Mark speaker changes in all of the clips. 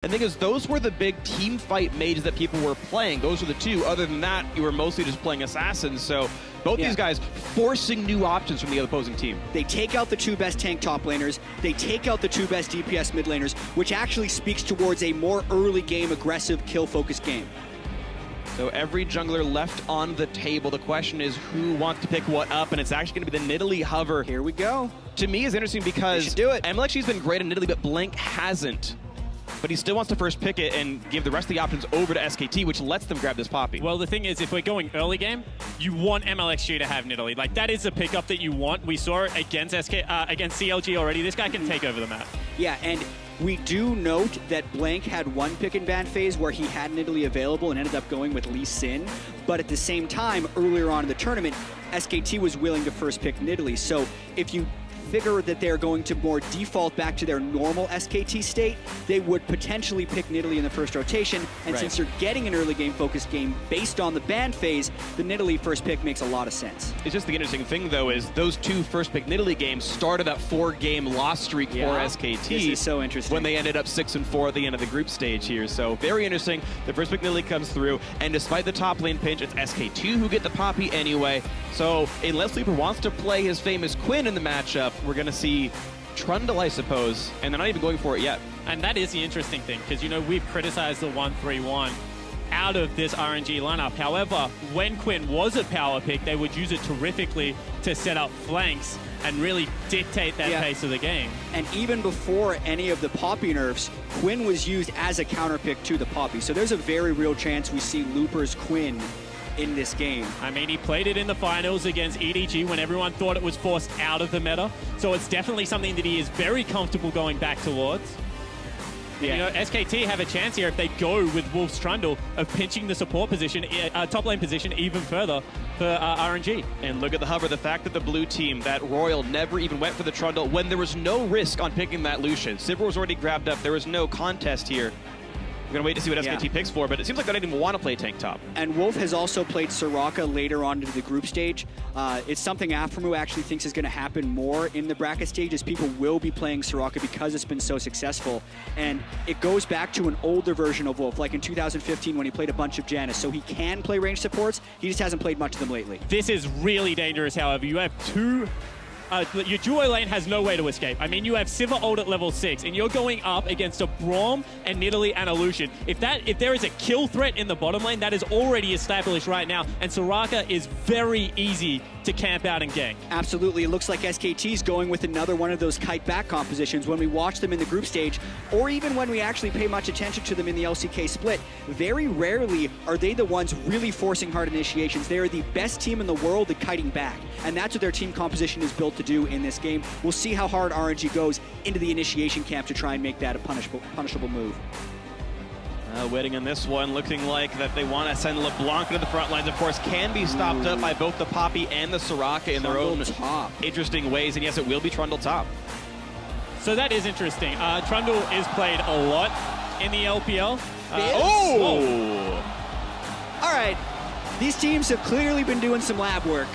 Speaker 1: And the thing is, those were the big team fight mages that people were playing. Those were the two. Other than that, you were mostly just playing assassins. So both these guys forcing new options from the opposing team.
Speaker 2: They take out the two best tank top laners. They take out the two best DPS mid laners, which actually speaks towards a more early game, aggressive, kill-focused game.
Speaker 1: So every jungler left on the table. The question is who wants to pick what up, and it's actually going to be the Nidalee hover.
Speaker 2: Here we go.
Speaker 1: To me, is interesting because MLXG's been great in Nidalee, but Blank hasn't. But he still wants to first pick it and give the rest of the options over to SKT, which lets them grab this Poppy.
Speaker 3: Well, the thing is, if we're going early game, you want MLXG to have Nidalee. Like, that is the pickup that you want. We saw it against against CLG already. This guy can take over the map.
Speaker 2: Yeah, and we do note that Blank had one pick and ban phase where he had Nidalee available and ended up going with Lee Sin. But at the same time, earlier on in the tournament, SKT was willing to first pick Nidalee. So if you figure that they're going to more default back to their normal SKT state, they would potentially pick Nidalee in the first rotation. And since you're getting an early game focused game based on the ban phase, the Nidalee first pick makes a lot of sense.
Speaker 1: It's just the interesting thing, though, is those two first pick Nidalee games started that 4-game loss streak for SKT.
Speaker 2: This is so interesting.
Speaker 1: When they ended up 6-4 at the end of the group stage here. So very interesting. The first pick Nidalee comes through, and despite the top lane pinch, it's SK2 who get the Poppy anyway. So unless Leaper wants to play his famous Quinn in the matchup, we're going to see Trundle, I suppose, and they're not even going for it yet.
Speaker 3: And that is the interesting thing, because, you know, we've criticized the 1-3-1 out of this RNG lineup. However, when Quinn was a power pick, they would use it terrifically to set up flanks and really dictate that pace of the game.
Speaker 2: And even before any of the Poppy nerfs, Quinn was used as a counter pick to the Poppy. So there's a very real chance we see Looper's Quinn in this game. I
Speaker 3: mean, he played it in the finals against EDG when everyone thought it was forced out of the meta. So it's definitely something that he is very comfortable going back towards. You know, SKT have a chance here if they go with Wolf's Trundle of pinching the support position, top lane position even further for RNG.
Speaker 1: And look at the hover, the fact that the blue team, that Royal, never even went for the Trundle when there was no risk on picking that Lucian. Sivir was already grabbed up. There was no contest here. We're going to wait to see what SKT picks for, but it seems like they don't even want to play tank top.
Speaker 2: And Wolf has also played Soraka later on into the group stage. It's something Aframu actually thinks is going to happen more in the bracket stage, as people will be playing Soraka because it's been so successful. And it goes back to an older version of Wolf, like in 2015 when he played a bunch of Janus. So he can play range supports, he just hasn't played much of them lately.
Speaker 3: This is really dangerous, however. You have two... your duo lane has no way to escape. I mean, you have Sivir ult at level 6, and you're going up against a Braum and Nidalee and a Lucian. If there is a kill threat in the bottom lane, that is already established right now, and Soraka is very easy to camp out and gank.
Speaker 2: Absolutely. It looks like SKT's going with another one of those kite back compositions. When we watch them in the group stage, or even when we actually pay much attention to them in the LCK split, very rarely are they the ones really forcing hard initiations. They are the best team in the world at kiting back, and that's what their team composition is built to do in this game. We'll see how hard RNG goes into the initiation camp to try and make that a punishable move.
Speaker 1: Waiting on this one, looking like that they want to send LeBlanc to the front lines. Of course, can be stopped up by both the Poppy and the Soraka in their own interesting ways. And yes, it will be Trundle top.
Speaker 3: So that is interesting. Trundle is played a lot in the LPL.
Speaker 2: All right. These teams have clearly been doing some lab work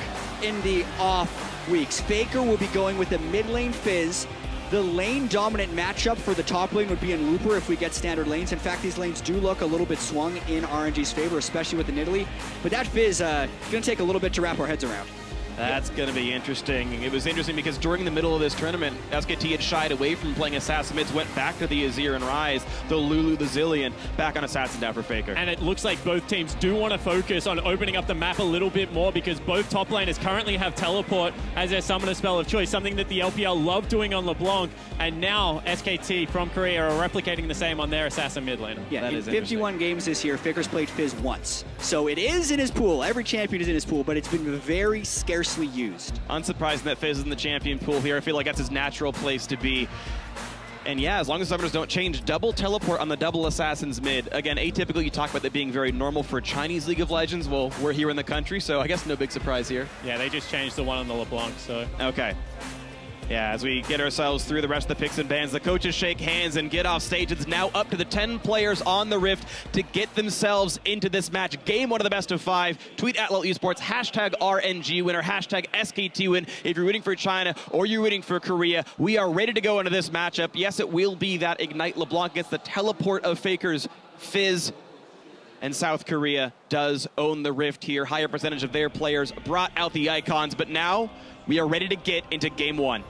Speaker 2: in the off weeks. Faker will be going with the mid lane Fizz. The lane dominant matchup for the top lane would be in Looper if we get standard lanes. In fact, these lanes do look a little bit swung in RNG's favor, especially with the Nidalee. But that Fizz going to take a little bit to wrap our heads around.
Speaker 1: That's going to be interesting. It was interesting because during the middle of this tournament, SKT had shied away from playing Assassin mids, went back to the Azir and Ryze, the Lulu, the Zillion, back on Assassin down for Faker.
Speaker 3: And it looks like both teams do want to focus on opening up the map a little bit more, because both top laners currently have teleport as their summoner spell of choice, something that the LPL love doing on LeBlanc, and now SKT from Korea are replicating the same on their Assassin mid laner.
Speaker 2: Yeah, in 51 games this year, Faker's played Fizz once. So it is in his pool. Every champion is in his pool, but it's been very scarcely used.
Speaker 1: Unsurprising that Fizz is in the champion pool here. I feel like that's his natural place to be. And yeah, as long as summoners don't change, double teleport on the double Assassins mid. Again, atypical, you talk about that being very normal for Chinese League of Legends. Well, we're here in the country, so I guess no big surprise here.
Speaker 3: Yeah, they just changed the one on the LeBlanc, so.
Speaker 1: Okay. Yeah, as we get ourselves through the rest of the picks and bans, the coaches shake hands and get off stage. It's now up to the 10 players on the Rift to get themselves into this match. Game 1 of the best of 5. Tweet at LOL Esports, hashtag RNG winner, hashtag SKT win. If you're rooting for China or you're rooting for Korea, we are ready to go into this matchup. Yes, it will be that Ignite LeBlanc against the teleport of Fakers, Fizz. And South Korea does own the Rift here. Higher percentage of their players brought out the icons, but now we are ready to get into Game 1.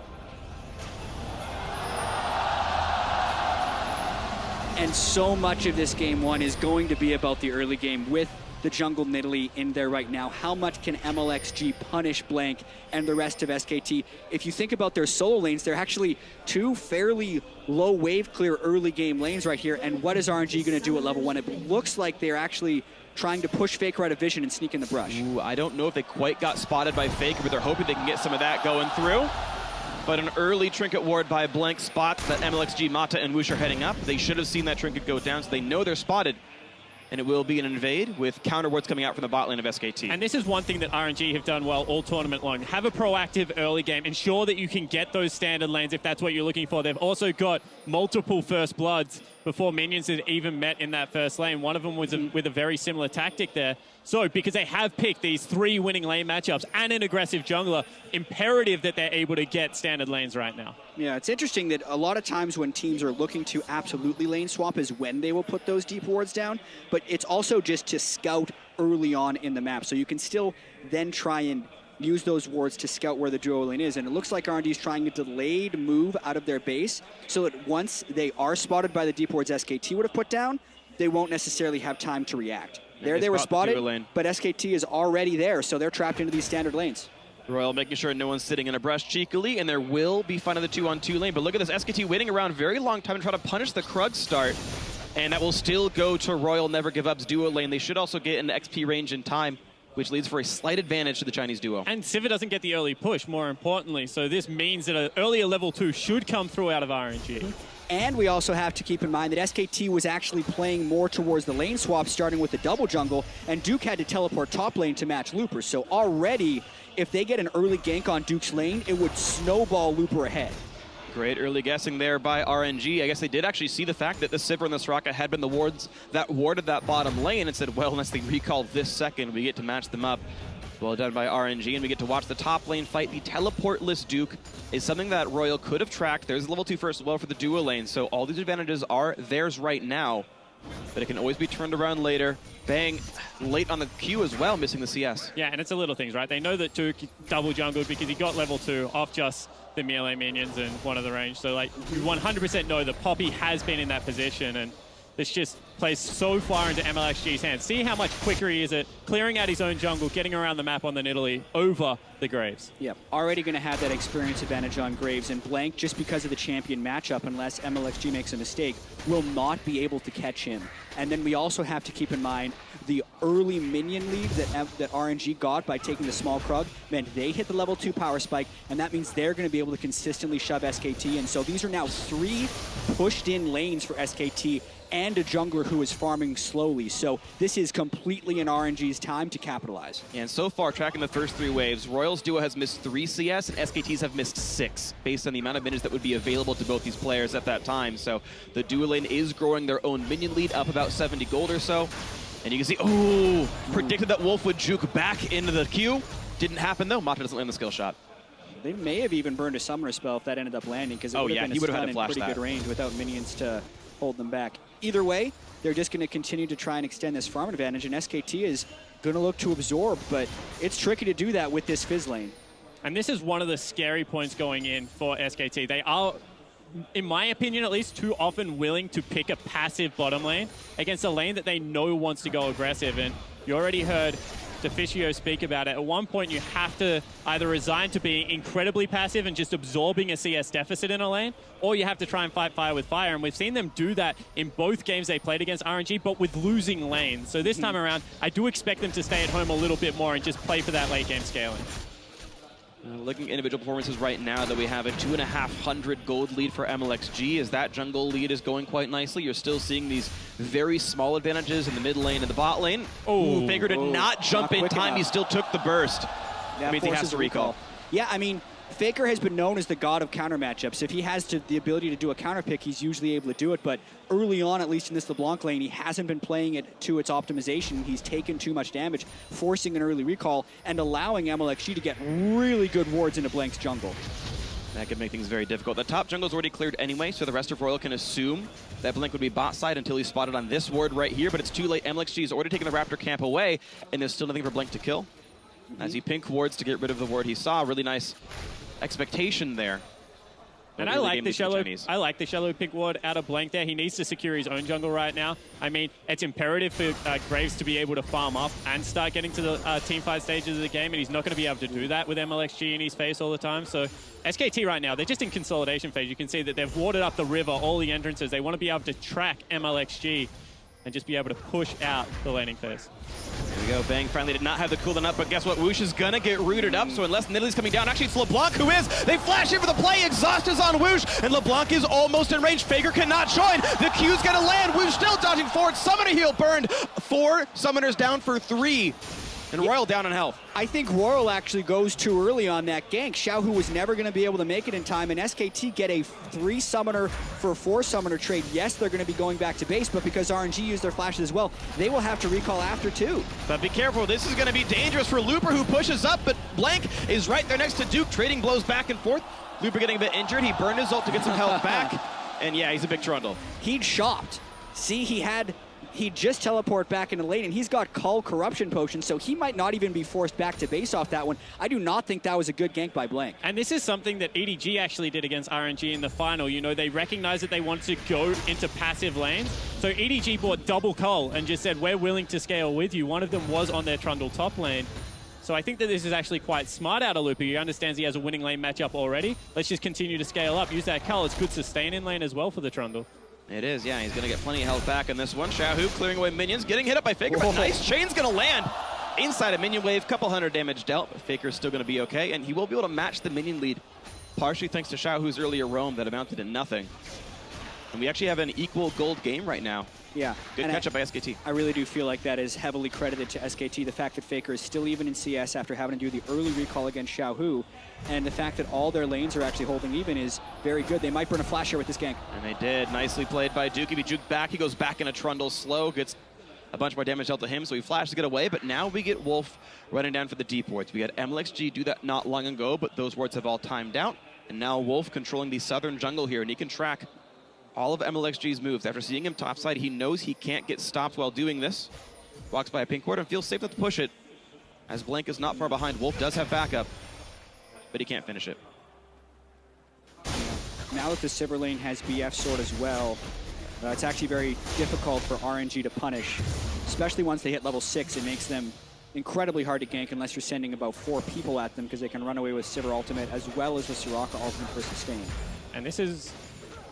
Speaker 2: And so much of this Game 1 is going to be about the early game with the jungle Nidalee in there right now. How much can MLXG punish Blank and the rest of SKT? If you think about their solo lanes, they're actually 2 fairly low wave clear early game lanes right here. And what is RNG going to do at level 1? It looks like they're actually trying to push Faker out of vision and sneak in the brush.
Speaker 1: Ooh, I don't know if they quite got spotted by Faker, but they're hoping they can get some of that going through. But an early trinket ward by Blank spots that MLXG, Mata, and Woosh are heading up. They should have seen that trinket go down, so they know they're spotted. And it will be an invade with counter wards coming out from the bot lane of SKT.
Speaker 3: And this is one thing that RNG have done well all tournament long. Have a proactive early game. Ensure that you can get those standard lanes if that's what you're looking for. They've also got multiple first bloods before minions had even met in that first lane. One of them was with a very similar tactic there. So because they have picked these 3 winning lane matchups and an aggressive jungler, imperative that they're able to get standard lanes right now.
Speaker 2: Yeah, it's interesting that a lot of times when teams are looking to absolutely lane swap is when they will put those deep wards down, but it's also just to scout early on in the map. So you can still then try and use those wards to scout where the duo lane is. And it looks like R&D is trying a delayed move out of their base so that once they are spotted by the deep wards SKT would have put down, they won't necessarily have time to react. There they were spotted, but SKT is already there, so they're trapped into these standard lanes.
Speaker 1: Royal making sure no one's sitting in a brush cheekily, and there will be fun in the 2-on-2 lane. But look at this, SKT waiting around a very long time to try to punish the Krug start. And that will still go to Royal Never Give Up's duo lane. They should also get an XP range in time, which leads for a slight advantage to the Chinese duo.
Speaker 3: And Sivir doesn't get the early push, more importantly. So this means that an earlier level 2 should come through out of RNG.
Speaker 2: And we also have to keep in mind that SKT was actually playing more towards the lane swap, starting with the double jungle, and Duke had to teleport top lane to match Looper. So already, if they get an early gank on Duke's lane, it would snowball Looper ahead.
Speaker 1: Great early guessing there by RNG. I guess they did actually see the fact that the Sivir and the Soraka had been the wards that warded that bottom lane and said, well, unless they recall this second, we get to match them up. Well done by RNG, and we get to watch the top lane fight. The teleportless Duke is something that Royal could have tracked. There's a level 2 first as well for the duo lane, so all these advantages are theirs right now. But it can always be turned around later. Bang, late on the Q as well, missing the CS.
Speaker 3: Yeah, and it's the little things, right? They know that Duke double jungled because he got level 2 off just the melee minions and one of the range. So, like, you 100% know that Poppy has been in that position, and this just plays so far into MLXG's hands. See how much quicker he is at clearing out his own jungle, getting around the map on the Nidalee over the Graves.
Speaker 2: Yep, already going to have that experience advantage on Graves, and Blank, just because of the champion matchup, unless MLXG makes a mistake, will not be able to catch him. And then we also have to keep in mind the early minion lead that RNG got by taking the small Krug meant they hit the level 2 power spike, and that means they're going to be able to consistently shove SKT in. So these are now 3 pushed in lanes for SKT and a jungler who is farming slowly. So this is completely in RNG's time to capitalize.
Speaker 1: And so far, tracking the first 3 waves, Royal's duo has missed 3 CS, and SKT's have missed 6, based on the amount of minutes that would be available to both these players at that time. So the duo lane is growing their own minion lead, up about 70 gold or so. And you can see, oh, predicted that Wolf would juke back into the queue. Didn't happen, though. Mata doesn't land the skill shot.
Speaker 2: They may have even burned a summoner spell if that ended up landing, because it would have been a stun in pretty good range without minions to hold them back. Either way, they're just going to continue to try and extend this farm advantage, and SKT is going to look to absorb, but it's tricky to do that with this Fizz lane.
Speaker 3: And this is one of the scary points going in for SKT. They are, in my opinion at least, too often willing to pick a passive bottom lane against a lane that they know wants to go aggressive. And you already heard Deficio speak about it. At one point, you have to either resign to being incredibly passive and just absorbing a CS deficit in a lane, or you have to try and fight fire with fire. And we've seen them do that in both games they played against RNG, but with losing lanes. So this time around, I do expect them to stay at home a little bit more and just play for that late game scaling.
Speaker 1: Looking at individual performances right now, that we have a 2,500 gold lead for MLXG, as that jungle lead is going quite nicely. You're still seeing these very small advantages in the mid lane and the bot lane. Oh, Faker did not jump in time. He still took the burst.
Speaker 2: That means he has to recall. Yeah, I mean, Faker has been known as the god of counter matchups. If he has the ability to do a counter pick, he's usually able to do it. But early on, at least in this LeBlanc lane, he hasn't been playing it to its optimization. He's taken too much damage, forcing an early recall and allowing MLXG to get really good wards into Blank's jungle.
Speaker 1: That could make things very difficult. The top jungle's already cleared anyway, so the rest of Royal can assume that Blink would be bot side until he's spotted on this ward right here, but it's too late. MLXG has already taken the Raptor camp away, and there's still nothing for Blink to kill. As he pink wards to get rid of the ward he saw. Really nice expectation there.
Speaker 3: And I like the shallow pick ward out of Blank there. He needs to secure his own jungle right now. I mean, it's imperative for Graves to be able to farm up and start getting to the teamfight stages of the game, and he's not going to be able to do that with MLXG in his face all the time. So SKT right now, they're just in consolidation phase. You can see that they've warded up the river, all the entrances. They want to be able to track MLXG and just be able to push out the laning phase.
Speaker 1: There we go. Bang finally did not have the cooldown up, but guess what? Woosh is gonna get rooted up, so unless Nidalee's coming down, actually it's LeBlanc who is. They flash in for the play. Exhaust is on Woosh, and LeBlanc is almost in range. Faker cannot join. The Q's gonna land. Woosh still dodging forward. Summoner heal burned. 4 summoners down for 3. And Royal down in health.
Speaker 2: I think Royal actually goes too early on that gank. Xiaohu was never going to be able to make it in time, and SKT get a 3 summoner for 4 summoner trade. Yes, they're going to be going back to base, but because RNG used their flashes as well, they will have to recall after too.
Speaker 1: But be careful, this is going to be dangerous for Looper, who pushes up, but Blank is right there next to Duke, trading blows back and forth. Looper getting a bit injured. He burned his ult to get some health back, and yeah, he's a big trundle.
Speaker 2: He'd shopped. See, he just teleport back into lane, and he's got Cull Corruption Potion, so he might not even be forced back to base off that one. I do not think that was a good gank by Blank.
Speaker 3: And this is something that EDG actually did against RNG in the final. You know, they recognized that they wanted to go into passive lanes. So EDG bought double Cull and just said, we're willing to scale with you. One of them was on their Trundle top lane. So I think that this is actually quite smart out of Looper. He understands he has a winning lane matchup already. Let's just continue to scale up. Use that Cull. It's good sustain in lane as well for the Trundle.
Speaker 1: It is, yeah. He's going to get plenty of health back in this one. Xiaohu clearing away minions, getting hit up by Faker, but nice chain's going to land inside a minion wave. Couple hundred damage dealt, but Faker's still going to be okay, and he will be able to match the minion lead, partially thanks to Xiaohu's earlier roam that amounted to nothing. And we actually have an equal gold game right now.
Speaker 2: Yeah.
Speaker 1: Good catch up by SKT.
Speaker 2: I really do feel like that is heavily credited to SKT. The fact that Faker is still even in CS after having to do the early recall against Xiaohu, and the fact that all their lanes are actually holding even is very good. They might burn a flash here with this gank. And
Speaker 1: they did. Nicely played by Duke. He juked back. He goes back in a trundle slow, gets a bunch more damage dealt to him, so he flashed to get away, but now we get Wolf running down for the deep wards. We had MLXG do that not long ago, but those wards have all timed out, and now Wolf controlling the southern jungle here, and he can track all of MLXG's moves. After seeing him topside, he knows he can't get stopped while doing this. Walks by a pink ward and feels safe enough to push it. As Blank is not far behind, Wolf does have backup, but he can't finish it.
Speaker 2: Now that the Sivir lane has BF sword as well, it's actually very difficult for RNG to punish, especially once they hit level 6. It makes them incredibly hard to gank unless you're sending about 4 people at them, because they can run away with Sivir ultimate as well as the Soraka ultimate for sustain.
Speaker 3: And this is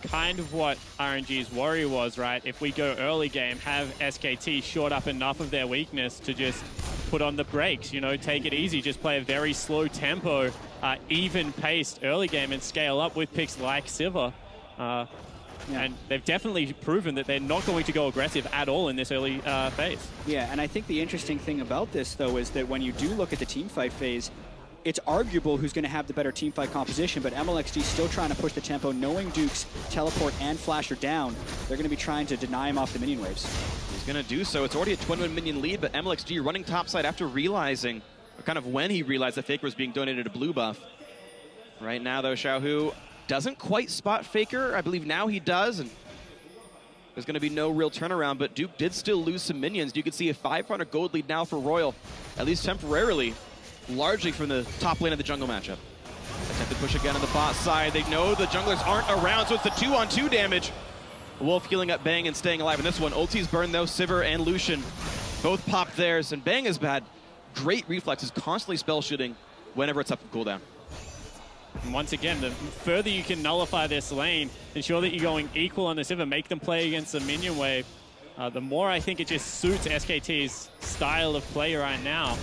Speaker 3: kind of what RNG's worry was, right? If we go early game, have SKT short up enough of their weakness to just put on the brakes, you know, take it easy, just play a very slow tempo, even-paced early game and scale up with picks like Sivir. And they've definitely proven that they're not going to go aggressive at all in this early phase.
Speaker 2: Yeah, and I think the interesting thing about this, though, is that when you do look at the teamfight phase, it's arguable who's going to have the better teamfight composition, but MLXG still trying to push the tempo, knowing Duke's teleport and flash are down. They're going to be trying to deny him off the minion waves.
Speaker 1: He's going to do so. It's already a 21 minion lead, but MLXG running topside after realizing, or kind of when he realized that Faker was being donated a blue buff. Right now, though, Xiaohu doesn't quite spot Faker. I believe now he does, and there's going to be no real turnaround, but Duke did still lose some minions. You can see a 500 gold lead now for Royal, at least temporarily, largely from the top lane of the jungle matchup. Attempted push again on the bot side. They know the junglers aren't around, so it's the 2-on-2 damage. Wolf healing up Bang and staying alive in this one. Ulti's burned though. Sivir and Lucian both popped theirs, and Bang has had great reflexes, constantly spell shooting whenever it's up for cooldown.
Speaker 3: And once again, the further you can nullify this lane, ensure that you're going equal on the Sivir, make them play against the minion wave, the more I think it just suits SKT's style of play right now.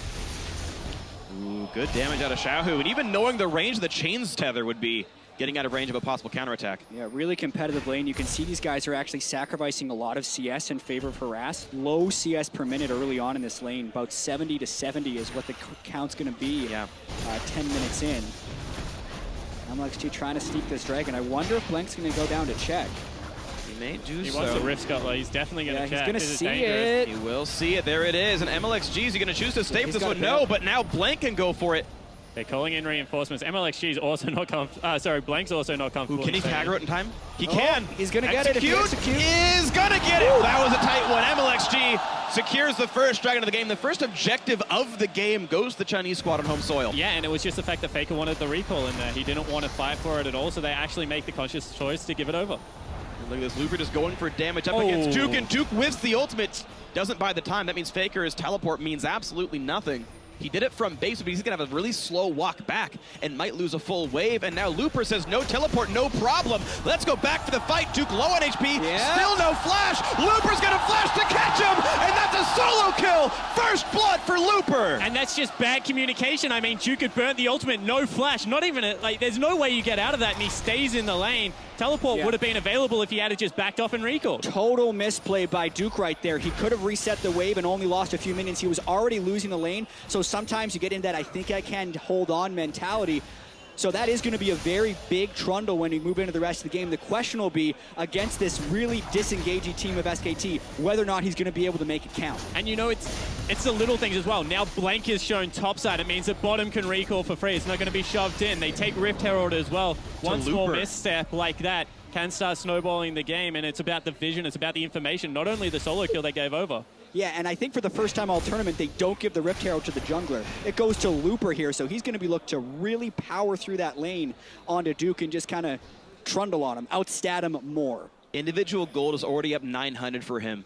Speaker 1: Ooh, good damage out of Xiaohu, and even knowing the range of the chains tether would be getting out of range of a possible counterattack.
Speaker 2: Yeah, really competitive lane. You can see these guys are actually sacrificing a lot of CS in favor of Harass. Low CS per minute early on in this lane. About 70 to 70 is what the count's going to be 10 minutes in. MLXG trying to steep this Dragon. I wonder if Blank's going to go down to check.
Speaker 1: He may do
Speaker 3: He
Speaker 1: so.
Speaker 3: wants the Rift Scuttler. He's definitely going to check.
Speaker 2: He's going to
Speaker 3: This is
Speaker 2: see
Speaker 3: dangerous.
Speaker 2: it.
Speaker 1: He will see it. There it is. And MLXG, is he going to choose to stay for
Speaker 2: He's
Speaker 1: this
Speaker 2: got
Speaker 1: one?
Speaker 2: it
Speaker 1: No,
Speaker 2: down.
Speaker 1: but now Blank can go for it.
Speaker 3: They're calling in reinforcements. MLXG is also not comfortable. Sorry, Blank's also not comfortable.
Speaker 1: Ooh, can he
Speaker 3: staying.
Speaker 1: Kagro it in time? He
Speaker 2: Oh,
Speaker 1: can.
Speaker 2: he's gonna get it if he
Speaker 1: Execute
Speaker 2: executes.
Speaker 1: is going to get it. That was a tight one. MLXG secures the first Dragon of the game. The first objective of the game goes to the Chinese squad on home soil.
Speaker 3: Yeah, and it was just the fact that Faker wanted the recall in there. He didn't want to fight for it at all, so they actually make the conscious choice to give it over.
Speaker 1: Look at this, Looper just going for damage up
Speaker 3: Oh.
Speaker 1: against Duke, and Duke whiffs the ultimate. Doesn't buy the time. That means Faker's teleport means absolutely nothing. He did it from base, but he's going to have a really slow walk back and might lose a full wave. And now Looper says, no teleport, no problem. Let's go back for the fight. Duke low on HP,
Speaker 2: Yeah.
Speaker 1: still no flash. Looper's going to flash to catch him, and that's a solo kill. First blood for Looper.
Speaker 3: And that's just bad communication. I mean, Duke had burnt the ultimate, no flash, not even like, there's no way you get out of that, and he stays in the lane. Teleport
Speaker 2: Yeah.
Speaker 3: would have been available if he had just backed off and recalled.
Speaker 2: Total misplay by Duke right there. He could have reset the wave and only lost a few minions. He was already losing the lane, so sometimes you get in that I think I can hold on mentality. So that is going to be a very big trundle when we move into the rest of the game. The question will be against this really disengaging team of SKT, whether or not he's going to be able to make it count.
Speaker 3: And you know, it's the little things as well. Now Blank is shown topside. It means that bottom can recall for free. It's not going to be shoved in. They take Rift Herald as well. One small
Speaker 1: Looper.
Speaker 3: misstep like that can start snowballing the game, and it's about the vision, it's about the information, not only the solo kill they gave over.
Speaker 2: Yeah, and I think for the first time all tournament, they don't give the Rift Herald to the jungler. It goes to Looper here, so he's going to be looked to really power through that lane onto Duke and just kind of trundle on him, outstat him more.
Speaker 1: Individual gold is already up 900 for him.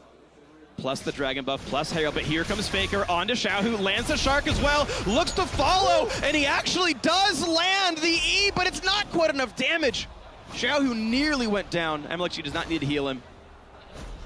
Speaker 1: Plus the Dragon buff, plus Herald, but here comes Faker onto Xiao, who lands the Shark as well, looks to follow, and he actually does land the E, but it's not quite enough damage. Xiao, who nearly went down. MLXG does not need to heal him.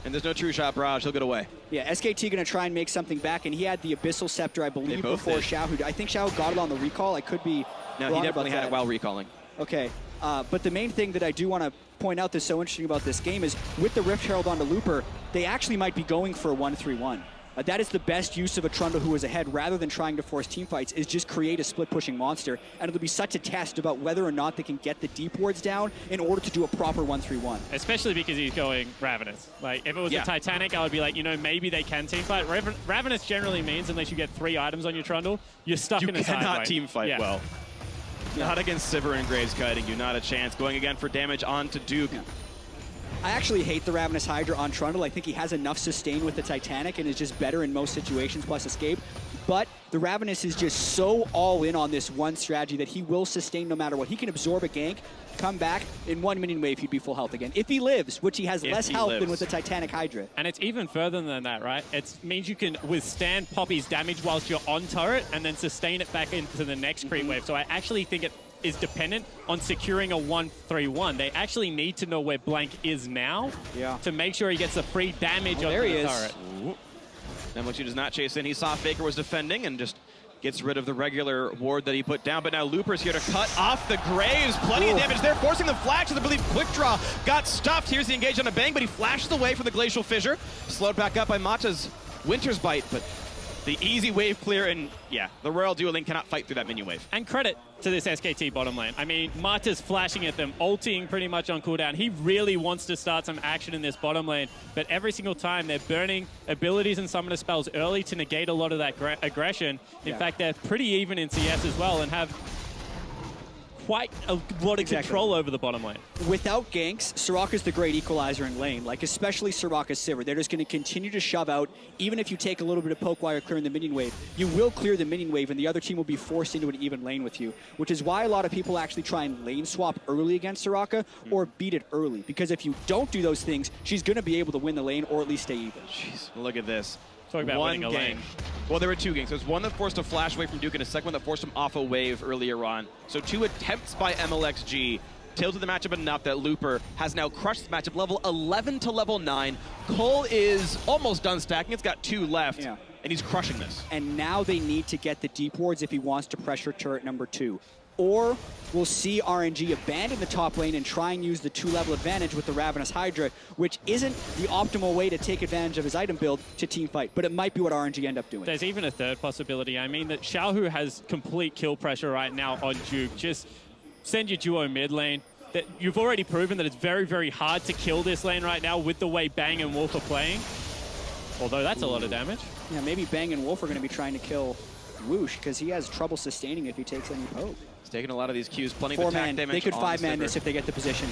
Speaker 1: And there's no true shot barrage, he'll get away.
Speaker 2: Yeah, SKT going to try and make something back, and he had the Abyssal Scepter, I believe,
Speaker 1: both
Speaker 2: before
Speaker 1: did.
Speaker 2: Xiao. I think Xiao got it on the recall. I could be
Speaker 1: No,
Speaker 2: wrong
Speaker 1: he definitely
Speaker 2: about
Speaker 1: had
Speaker 2: that.
Speaker 1: it while recalling.
Speaker 2: Okay, but the main thing that I do want to point out that's so interesting about this game is with the Rift Herald onto Looper, they actually might be going for a 1-3-1. That is the best use of a Trundle who is ahead rather than trying to force team fights, is just create a split-pushing monster, and it'll be such a test about whether or not they can get the deep wards down in order to do a proper 1-3-1.
Speaker 3: Especially because he's going Ravenous. Like, if it was a Titanic, I would be like, you know, maybe they can team fight. Ravenous generally means, unless you get 3 items on your Trundle, you're stuck
Speaker 1: You
Speaker 3: in a side
Speaker 1: cannot
Speaker 3: lane.
Speaker 1: team fight
Speaker 3: Yeah.
Speaker 1: well. Not against Sivir and Graves kiting you, not a chance. Going again for damage onto Duke.
Speaker 2: Yeah. I actually hate the Ravenous Hydra on Trundle. I think he has enough sustain with the Titanic and is just better in most situations, plus escape. But the Ravenous is just so all in on this one strategy that he will sustain no matter what. He can absorb a gank, come back, in 1 minion wave he'd be full health again. If he lives, which he has less health than with the Titanic Hydra.
Speaker 3: And it's even further than that, right? It means you can withstand Poppy's damage whilst you're on turret and then sustain it back into the next creep wave. So I actually think it is dependent on securing a 1-3-1. They actually need to know where Blank is now to make sure he gets the free damage on
Speaker 2: there he
Speaker 3: the
Speaker 2: is.
Speaker 3: turret.
Speaker 1: MLXG does not chase in. He saw Faker was defending and just gets rid of the regular ward that he put down. But now Looper's here to cut off the Graves. Plenty of damage there, forcing the flashes. I believe Quick Draw got stuffed. Here's the engage on a bang, but he flashes away from the Glacial Fissure. Slowed back up by Mata's Winter's Bite, but the easy wave clear, and yeah, the Royal Duo Link cannot fight through that minion wave.
Speaker 3: And credit to this SKT bottom lane. I mean, Mata's flashing at them, ulting pretty much on cooldown. He really wants to start some action in this bottom lane, but every single time they're burning abilities and summoner spells early to negate a lot of that aggression. In fact, they're pretty even in CS as well and have quite a lot of control over the bottom lane.
Speaker 2: Without ganks, Soraka's the great equalizer in lane, like especially Soraka Sivir. They're just going to continue to shove out, even if you take a little bit of poke while you're clearing the minion wave. You will clear the minion wave, and the other team will be forced into an even lane with you, which is why a lot of people actually try and lane swap early against Soraka or beat it early, because if you don't do those things, she's going to be able to win the lane or at least stay even.
Speaker 1: Jeez, look at this.
Speaker 3: Talk about
Speaker 1: one
Speaker 3: winning a
Speaker 1: game.
Speaker 3: lane.
Speaker 1: Well, there were 2 games. There's one that forced a flash away from Duke and a second one that forced him off a wave earlier on. So 2 attempts by MLXG tilted the matchup enough that Looper has now crushed the matchup level 11 to level 9. Cole is almost done stacking. It's got 2 left, and he's crushing this.
Speaker 2: And now they need to get the deep wards if he wants to pressure turret number 2. Or we'll see RNG abandon the top lane and try and use the 2-level advantage with the Ravenous Hydra, which isn't the optimal way to take advantage of his item build to team fight, but it might be what RNG end up doing.
Speaker 3: There's even a third possibility. I mean, that Xiaohu has complete kill pressure right now on Duke. Just send your duo mid lane. That you've already proven that it's very, very hard to kill this lane right now with the way Bang and Wolf are playing. Although that's a lot of damage.
Speaker 2: Yeah, maybe Bang and Wolf are going to be trying to kill Whoosh because he has trouble sustaining if he takes any poke.
Speaker 1: He's taking a lot of these Qs, plenty of
Speaker 2: 4
Speaker 1: attack
Speaker 2: man.
Speaker 1: damage.
Speaker 2: They could
Speaker 1: on
Speaker 2: 5-man
Speaker 1: the
Speaker 2: this if they get the position.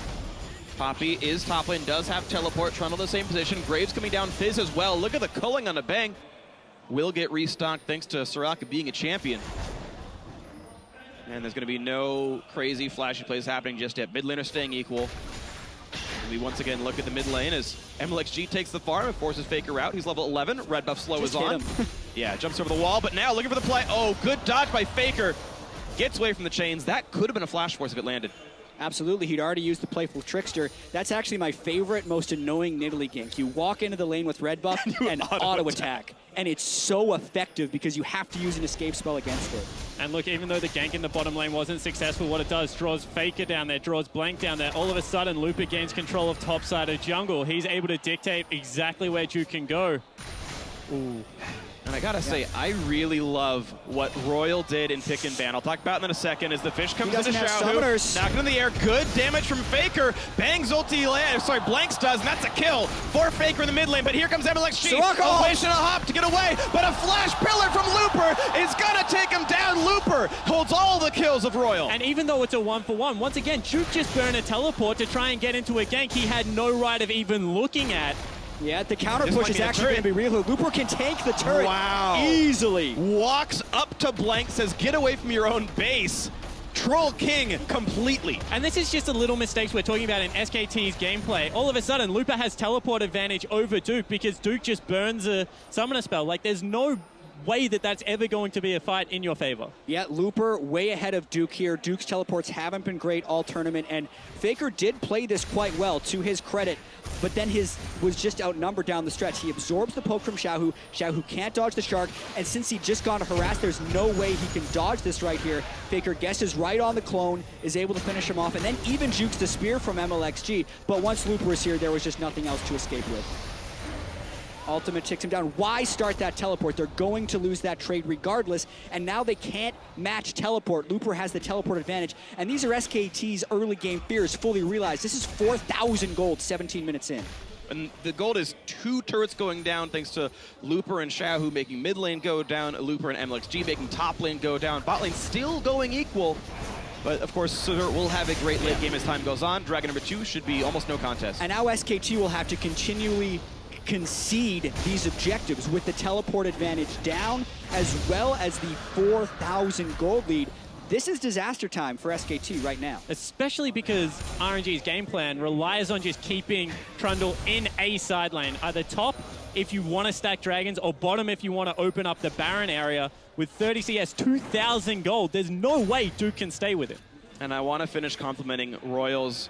Speaker 1: Poppy is top lane, does have teleport. Trundle the same position. Graves coming down, Fizz as well. Look at the culling on the Bang. Will get restocked thanks to Soraka being a champion. And there's going to be no crazy flashy plays happening just yet. Mid laner staying equal. And we once again look at the mid lane as MLXG takes the farm and forces Faker out. He's level 11. Red buff slow
Speaker 2: Just
Speaker 1: is on. Yeah, jumps over the wall, but now looking for the play. Oh, good dodge by Faker. Gets away from the chains. That could have been a flash force if it landed.
Speaker 2: Absolutely, he'd already used the Playful Trickster. That's actually my favorite, most annoying Nidalee gank. You walk into the lane with red buff and auto attack. And it's so effective because you have to use an escape spell against it.
Speaker 3: And look, even though the gank in the bottom lane wasn't successful, what it does, draws Faker down there, draws Blank down there. All of a sudden, Looper gains control of top side of jungle. He's able to dictate exactly where Duke can go. Ooh.
Speaker 1: And I gotta say, I really love what Royal did in pick and ban. I'll talk about it in a second as the fish comes into Xiaohu. Knocked in the air, good damage from Faker. Bangs ulti, Blanks does, and that's a kill for Faker in the mid lane. But here comes MLXG. A wish and a hop to get away, but a flash pillar from Looper is gonna take him down. Looper holds all the kills of Royal.
Speaker 3: And even though it's a 1-for-1, once again, Duke just burned a teleport to try and get into a gank he had no right of even looking at.
Speaker 2: Yeah, the counter push is actually going to be real. Looper can take the turret easily.
Speaker 1: Walks up to Blank, says, get away from your own base. Troll King completely.
Speaker 3: And this is just a little mistakes we're talking about in SKT's gameplay. All of a sudden, Looper has teleport advantage over Duke because Duke just burns a summoner spell. Like, there's no way that that's ever going to be a fight in your favor.
Speaker 2: Yeah, Looper way ahead of Duke here. Duke's teleports haven't been great all tournament, and Faker did play this quite well, to his credit, but then his was just outnumbered down the stretch. He absorbs the poke from Xiaohu. Xiaohu can't dodge the shark, and since he just got harassed, there's no way he can dodge this right here. Faker guesses right on the clone, is able to finish him off, and then even jukes the spear from MLXG, but once Looper was here, there was just nothing else to escape with. Ultimate takes him down. Why start that teleport? They're going to lose that trade regardless, and now they can't match teleport. Looper has the teleport advantage, and these are SKT's early game fears fully realized. This is 4,000 gold 17 minutes in.
Speaker 1: And the gold is 2 turrets going down thanks to Looper and Xiaohu making mid lane go down, Looper and MLXG making top lane go down. Bot lane still going equal, but of course Sir will have a great late game as time goes on. Dragon number 2 should be almost no contest.
Speaker 2: And now SKT will have to continually concede these objectives with the teleport advantage down, as well as the 4,000 gold lead. This is disaster time for SKT right now.
Speaker 3: Especially because RNG's game plan relies on just keeping Trundle in a side lane, either top if you want to stack dragons, or bottom if you want to open up the Baron area. With 30 CS, 2,000 gold, there's no way Duke can stay with it.
Speaker 1: And I want to finish complimenting Royal's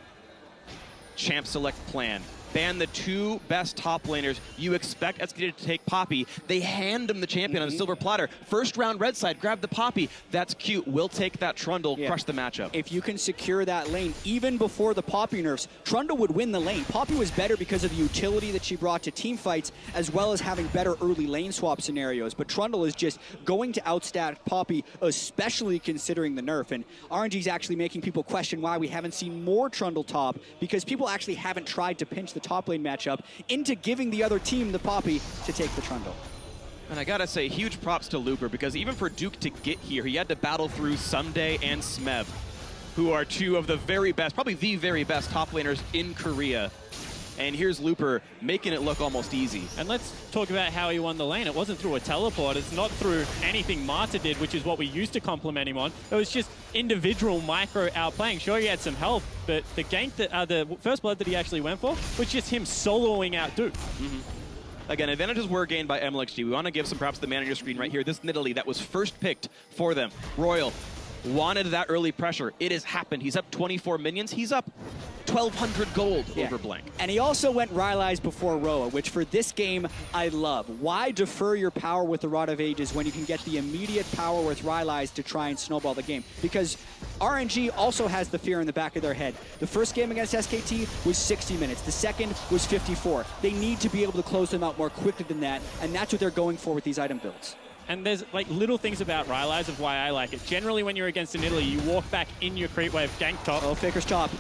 Speaker 1: champ select plan. Ban the 2 best top laners. You expect SKT to take Poppy. They hand him the champion on a silver platter. First round red side, grab the Poppy. That's cute. We'll take that Trundle, crush the matchup.
Speaker 2: If you can secure that lane, even before the Poppy nerfs, Trundle would win the lane. Poppy was better because of the utility that she brought to team fights, as well as having better early lane swap scenarios. But Trundle is just going to outstack Poppy, especially considering the nerf. And RNG's actually making people question why we haven't seen more Trundle top, because people actually haven't tried to pinch the top lane matchup into giving the other team the Poppy to take the Trundle.
Speaker 1: And I gotta say, huge props to Looper, because even for Duke to get here, he had to battle through Someday and Smev, who are 2 of the very best, probably the very best top laners in Korea. And here's Looper making it look almost easy.
Speaker 3: And let's talk about how he won the lane. It wasn't through a teleport. It's not through anything Marta did, which is what we used to compliment him on. It was just individual micro outplaying. Sure, he had some help, but the gank that the first blood that he actually went for was just him soloing out Duke.
Speaker 1: Again, advantages were gained by MLXG. We want to give some props to the man on your screen right here. This Nidalee that was first picked for them. Royal wanted that early pressure. It has happened. He's up 24 minions. He's up 1,200 gold over Blank.
Speaker 2: And he also went Rylai's before Roa, which for this game, I love. Why defer your power with the Rod of Ages when you can get the immediate power with Rylai's to try and snowball the game? Because RNG also has the fear in the back of their head. The first game against SKT was 60 minutes. The second was 54. They need to be able to close them out more quickly than that, and that's what they're going for with these item builds.
Speaker 3: And there's like little things about Rylai's of why I like it. Generally, when you're against an Italy, you walk back in your creep wave, gank top.
Speaker 2: Oh, Faker's top.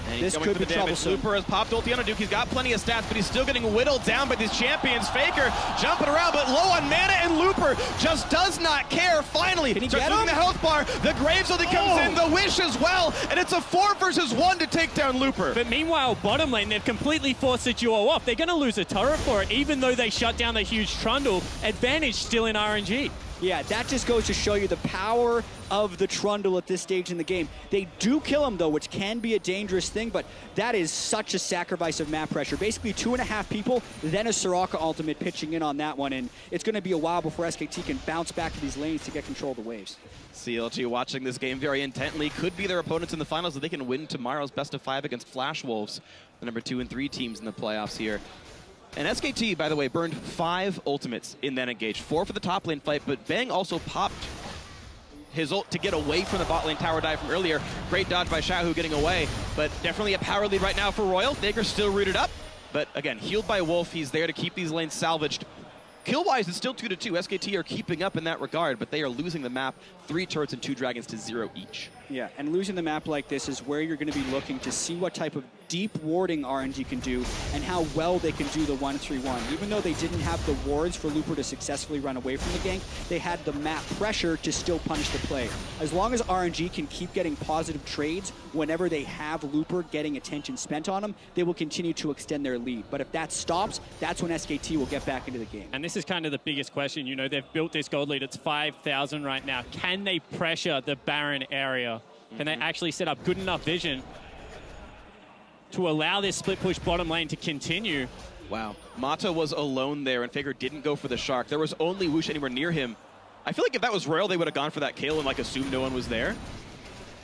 Speaker 1: And
Speaker 2: this could be troublesome.
Speaker 1: Looper has popped ulti on a Duke. He's got plenty of stats, but he's still getting whittled down by these champions. Faker jumping around, but low on mana, and Looper just does not care. Finally,
Speaker 2: can he
Speaker 1: starts
Speaker 2: get him?
Speaker 1: moving the health bar. The Graves ulti comes in, the Wish as well, and it's a 4 versus 1 to take down Looper.
Speaker 3: But meanwhile, bottom lane, they've completely forced the duo off. They're going to lose a turret for it, even though they shut down the huge Trundle. Advantage still in RNG.
Speaker 2: Yeah, that just goes to show you the power of the Trundle at this stage in the game. They do kill him, though, which can be a dangerous thing, but that is such a sacrifice of map pressure. Basically, 2.5 people, then a Soraka ultimate pitching in on that one, and it's going to be a while before SKT can bounce back to these lanes to get control of the waves.
Speaker 1: CLG watching this game very intently. Could be their opponents in the finals if they can win tomorrow's best of 5 against Flash Wolves, the number 2 and 3 teams in the playoffs here. And SKT, by the way, burned 5 ultimates in that engage. 4 for the top lane fight, but Bang also popped his ult to get away from the bot lane tower dive from earlier. Great dodge by Shahu getting away, but definitely a power lead right now for Royal. Faker's still rooted up, but again, healed by Wolf. He's there to keep these lanes salvaged. Kill-wise, it's still 2-2. SKT are keeping up in that regard, but they are losing the map. 3 turrets and 2 dragons to 0 each.
Speaker 2: Yeah, and losing the map like this is where you're going to be looking to see what type of deep warding RNG can do and how well they can do the 1-3-1. Even though they didn't have the wards for Looper to successfully run away from the gank, they had the map pressure to still punish the play. As long as RNG can keep getting positive trades whenever they have Looper getting attention spent on them, they will continue to extend their lead. But if that stops, that's when SKT will get back into the game.
Speaker 3: And this is kind of the biggest question. You know, they've built this gold lead. It's 5,000 right now. Can they pressure the Baron area? Can they actually set up good enough vision to allow this split push bottom lane to continue?
Speaker 1: Wow. Mata was alone there, and Faker didn't go for the Shark. There was only Woosh anywhere near him. I feel like if that was Royal, they would have gone for that kill and like assumed no one was there.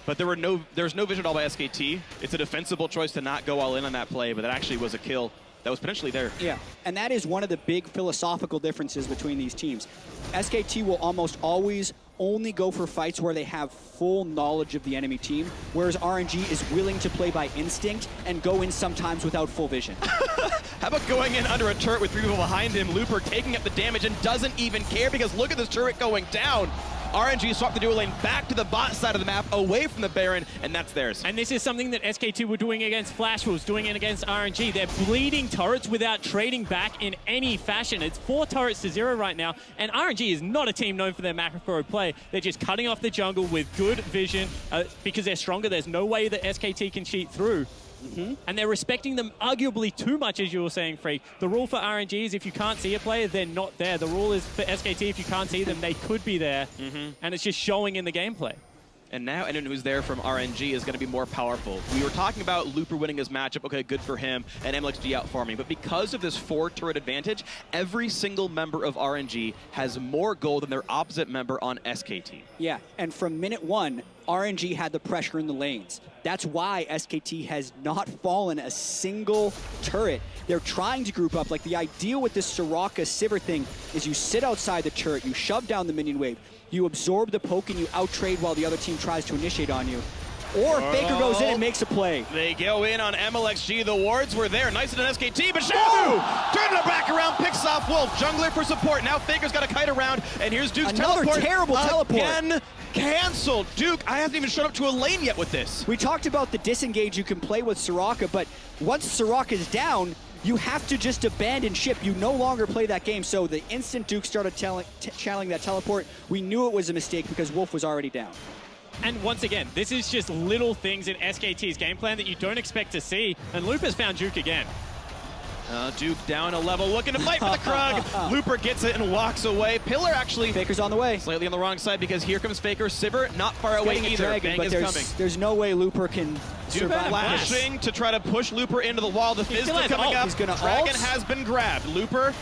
Speaker 1: But there's no vision at all by SKT. It's a defensible choice to not go all in on that play, but that actually was a kill that was potentially there.
Speaker 2: Yeah, and that is one of the big philosophical differences between these teams. SKT will almost always only go for fights where they have full knowledge of the enemy team, whereas RNG is willing to play by instinct and go in sometimes without full vision.
Speaker 1: How about going in under a turret with 3 people behind him, Looper taking up the damage and doesn't even care because look at this turret going down. RNG swapped the dual lane back to the bot side of the map, away from the Baron, and that's theirs.
Speaker 3: And this is something that SKT were doing against Flash Wolves, doing it against RNG. They're bleeding turrets without trading back in any fashion. It's 4 turrets to 0 right now, and RNG is not a team known for their macro play. They're just cutting off the jungle with good vision. Because they're stronger, there's no way that SKT can cheat through. And they're respecting them arguably too much, as you were saying, Freak. The rule for RNG is if you can't see a player, they're not there. The rule is for SKT, if you can't see them, they could be there. And it's just showing in the gameplay.
Speaker 1: And now anyone who's there from RNG is going to be more powerful. We were talking about Looper winning his matchup. Okay, good for him. And MLXG out farming. But because of this 4-turret advantage, every single member of RNG has more gold than their opposite member on SKT.
Speaker 2: Yeah, and from minute 1, RNG had the pressure in the lanes. That's why SKT has not fallen a single turret. They're trying to group up. Like, the idea with this Soraka Sivir thing is you sit outside the turret, you shove down the minion wave, you absorb the poke, and you out-trade while the other team tries to initiate on you. Or Faker goes in and makes a play.
Speaker 1: They go in on MLXG. The wards were there. Nice in an SKT, but Shahu turning it back around, picks off Wolf. Jungler for support. Now Faker's got a kite around, and here's Duke's
Speaker 2: Another
Speaker 1: teleport.
Speaker 2: terrible teleport.
Speaker 1: Again, canceled. Duke, I haven't even shown up to a lane yet with this.
Speaker 2: We talked about the disengage you can play with Soraka, but once Soraka's down, you have to just abandon ship. You no longer play that game. So the instant Duke started channeling that teleport, we knew it was a mistake because Wolf was already down.
Speaker 3: And once again, this is just little things in SKT's game plan that you don't expect to see. And Looper's found Duke again.
Speaker 1: Duke down a level, looking to fight for the Krug. Looper gets it and walks away. Pillar actually
Speaker 2: Faker's on the way.
Speaker 1: Slightly on the wrong side because here comes Faker. Sivir not far away either.
Speaker 2: Dragon,
Speaker 1: Bang is coming.
Speaker 2: There's no way Looper can survive.
Speaker 1: Flashing to try to push Looper into the wall. The Fizz coming up.
Speaker 2: He's gonna
Speaker 1: Dragon
Speaker 2: ult.
Speaker 1: has been grabbed. Looper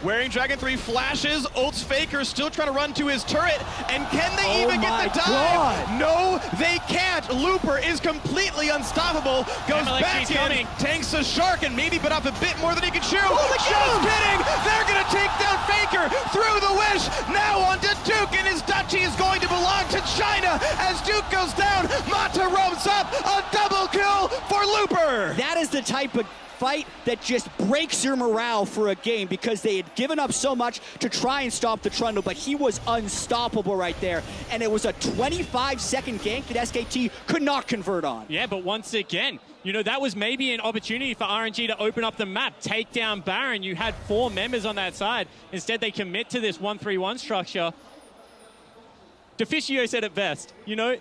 Speaker 1: wearing Dragon 3 flashes. Ults Faker still trying to run to his turret. And can they even get the dive?
Speaker 2: God.
Speaker 1: No, they can't. Looper is completely unstoppable. Goes back in, tanks a Shark, and maybe bit off a bit more than he could chew. Just kidding. They're going to take down Faker through the Wish. Now on to Duke, and his duchy is going to belong to China. As Duke goes down, Mata roams up. A double kill for Looper.
Speaker 2: That is the type of fight that just breaks your morale for a game because they had given up so much to try and stop the Trundle, but he was unstoppable right there. And it was a 25-second gank that SKT could not convert on.
Speaker 3: Yeah, but once again, you know, that was maybe an opportunity for RNG to open up the map, take down Baron. You had 4 members on that side. Instead, they commit to this 1-3-1 structure. Deficio said it best. You know,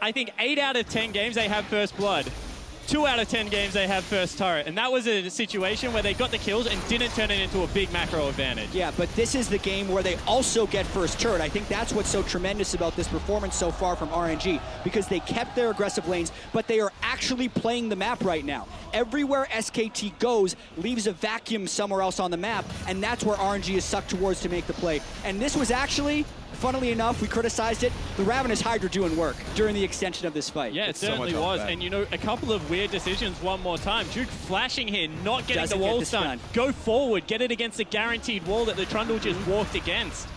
Speaker 3: I think 8 out of 10 games they have first blood. 2 out of 10 games they have first turret. And that was a situation where they got the kills and didn't turn it into a big macro advantage.
Speaker 2: Yeah, but this is the game where they also get first turret. I think that's what's so tremendous about this performance so far from RNG, because they kept their aggressive lanes, but they are actually playing the map right now. Everywhere SKT goes leaves a vacuum somewhere else on the map, and that's where RNG is sucked towards to make the play. And this was actually, funnily enough, we criticized it, the Ravenous Hydra doing work during the extension of this fight.
Speaker 3: Yeah, it certainly was. And, you know, a couple of weird decisions one more time. Duke flashing here, not getting the wall stun. Go forward, get it against the guaranteed wall that the Trundle just walked against.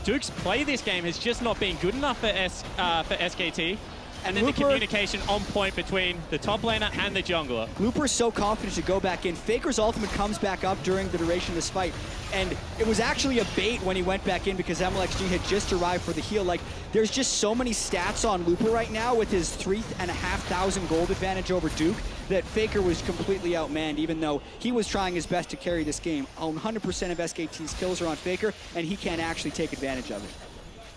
Speaker 3: Duke's play this game has just not been good enough for SKT. And then
Speaker 2: Looper,
Speaker 3: the communication on point between the top laner and the jungler.
Speaker 2: Looper's so confident to go back in. Faker's ultimate comes back up during the duration of this fight. And it was actually a bait when he went back in because MLXG had just arrived for the heal. Like, there's just so many stats on Looper right now with his 3,500 gold advantage over Duke that Faker was completely outmanned, even though he was trying his best to carry this game. 100% of SKT's kills are on Faker, and he can't actually take advantage of it.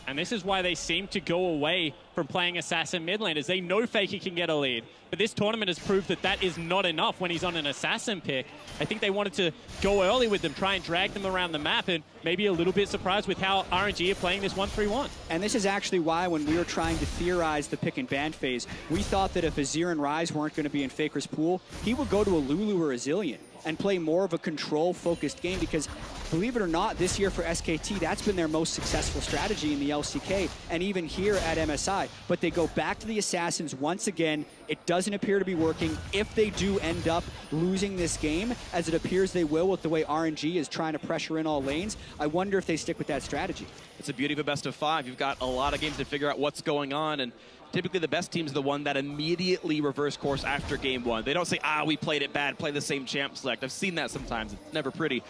Speaker 3: And this is why they seem to go away from playing Assassin mid lane, as they know Faker can get a lead. But this tournament has proved that that is not enough when he's on an Assassin pick. I think they wanted to go early with them, try and drag them around the map, and maybe a little bit surprised with how RNG are playing this 1-3-1.
Speaker 2: And this is actually why when we were trying to theorize the pick and ban phase, we thought that if Azir and Ryze weren't going to be in Faker's pool, he would go to a Lulu or a Zillion and play more of a control-focused game because, believe it or not, this year for SKT, that's been their most successful strategy in the LCK and even here at MSI. But they go back to the Assassins once again. It doesn't appear to be working. If they do end up losing this game, as it appears they will with the way RNG is trying to pressure in all lanes, I wonder if they stick with that strategy.
Speaker 1: It's the beauty of a best of 5. You've got a lot of games to figure out what's going on, and typically the best team's the one that immediately reverse course after game 1. They don't say, we played it bad, play the same champ select. I've seen that sometimes. It's never pretty.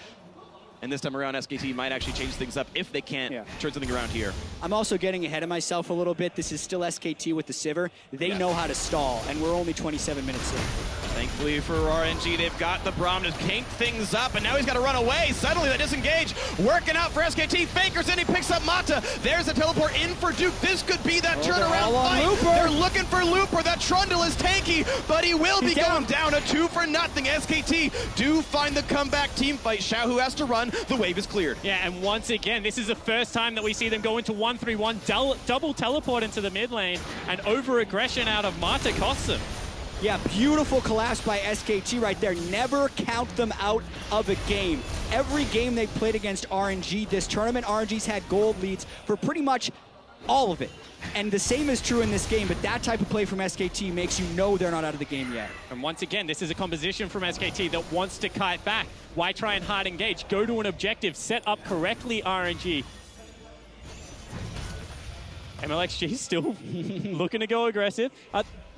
Speaker 1: And this time around, SKT might actually change things up if they can't turn something around here.
Speaker 2: I'm also getting ahead of myself a little bit. This is still SKT with the Sivir. They know how to stall, and we're only 27 minutes in.
Speaker 1: Thankfully for RNG, they've got the Braum to kink things up, and now he's got to run away. Suddenly, they disengage. Working out for SKT. Faker's in, he picks up Mata. There's a teleport in for Duke. This could be that turnaround fight. They're looking for Looper. That Trundle is tanky, but he will be going down. A 2-0. SKT do find the comeback team fight. Xiaohu has to run. The wave is cleared.
Speaker 3: Yeah, and once again, this is the first time that we see them go into 1-3-1, double teleport into the mid lane, and over-aggression out of Mata costs them.
Speaker 2: Yeah, beautiful collapse by SKT right there. Never count them out of a game. Every game they played against RNG this tournament, RNG's had gold leads for pretty much all of it. And the same is true in this game, but that type of play from SKT makes you know they're not out of the game yet.
Speaker 3: And once again, this is a composition from SKT that wants to kite back. Why try and hard engage? Go to an objective, set up correctly, RNG. MLXG still looking to go aggressive.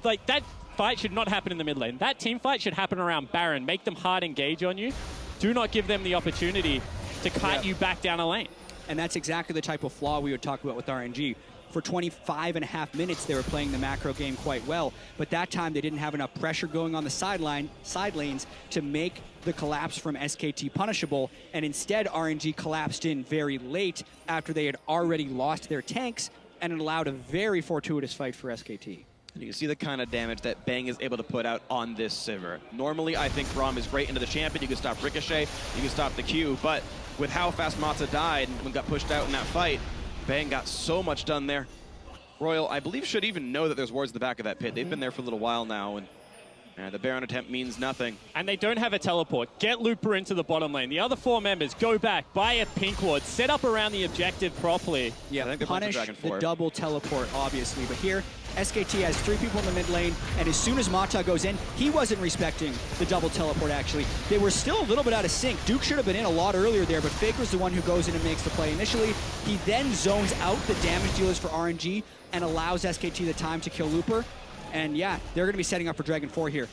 Speaker 3: Like, that fight should not happen in the mid lane. That team fight should happen around Baron. Make them hard engage on you. Do not give them the opportunity to kite you back down a lane.
Speaker 2: And that's exactly the type of flaw we would talk about with RNG. For 25.5 minutes, they were playing the macro game quite well, but that time they didn't have enough pressure going on the side lanes to make the collapse from SKT punishable, and instead RNG collapsed in very late after they had already lost their tanks, and it allowed a very fortuitous fight for SKT.
Speaker 1: You can see the kind of damage that Bang is able to put out on this Sivir. Normally, I think Braum is great into the champion. You can stop Ricochet, you can stop the Q, but with how fast Mata died and got pushed out in that fight, Bang got so much done there. Royal, I believe, should even know that there's wards at the back of that pit. They've been there for a little while now, and the Baron attempt means nothing.
Speaker 3: And they don't have a teleport. Get Looper into the bottom lane. The other 4 members go back, buy a pink ward, set up around the objective properly.
Speaker 2: Yeah,
Speaker 1: I think
Speaker 2: punish the double teleport, obviously. But here, SKT has 3 people in the mid lane, and as soon as Mata goes in, he wasn't respecting the double teleport, actually. They were still a little bit out of sync. Duke should have been in a lot earlier there, but Faker's the one who goes in and makes the play initially. He then zones out the damage dealers for RNG and allows SKT the time to kill Looper. And yeah, they're going to be setting up for Dragon 4 here.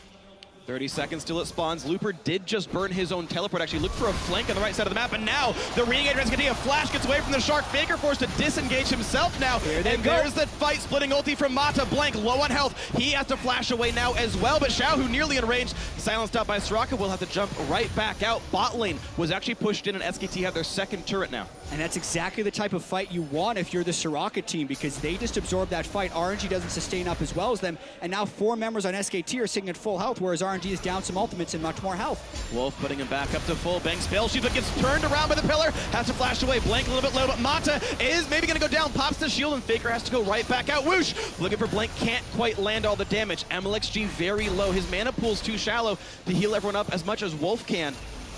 Speaker 1: 30 seconds till it spawns. Looper did just burn his own teleport. Actually looked for a flank on the right side of the map, and now the re-engage of SKT. A flash gets away from the Shark. Faker forced to disengage himself now. And there's that fight, splitting ulti from Mata. Blank low on health. He has to flash away now as well, but Xiao, who nearly in range, silenced out by Soraka, will have to jump right back out. Bot lane was actually pushed in, and SKT have their second turret now.
Speaker 2: And that's exactly the type of fight you want if you're the Soraka team, because they just absorbed that fight. RNG doesn't sustain up as well as them, and now 4 members on SKT are sitting at full health, whereas RNG is down some ultimates and much more health.
Speaker 1: Wolf putting him back up to full. Bangs spell shield, but gets turned around by the pillar. Has to flash away. Blank a little bit low, but Mata is maybe going to go down. Pops the shield, and Faker has to go right back out. Whoosh! Looking for Blank, can't quite land all the damage. MLXG very low. His mana pool's too shallow to heal everyone up as much as Wolf can.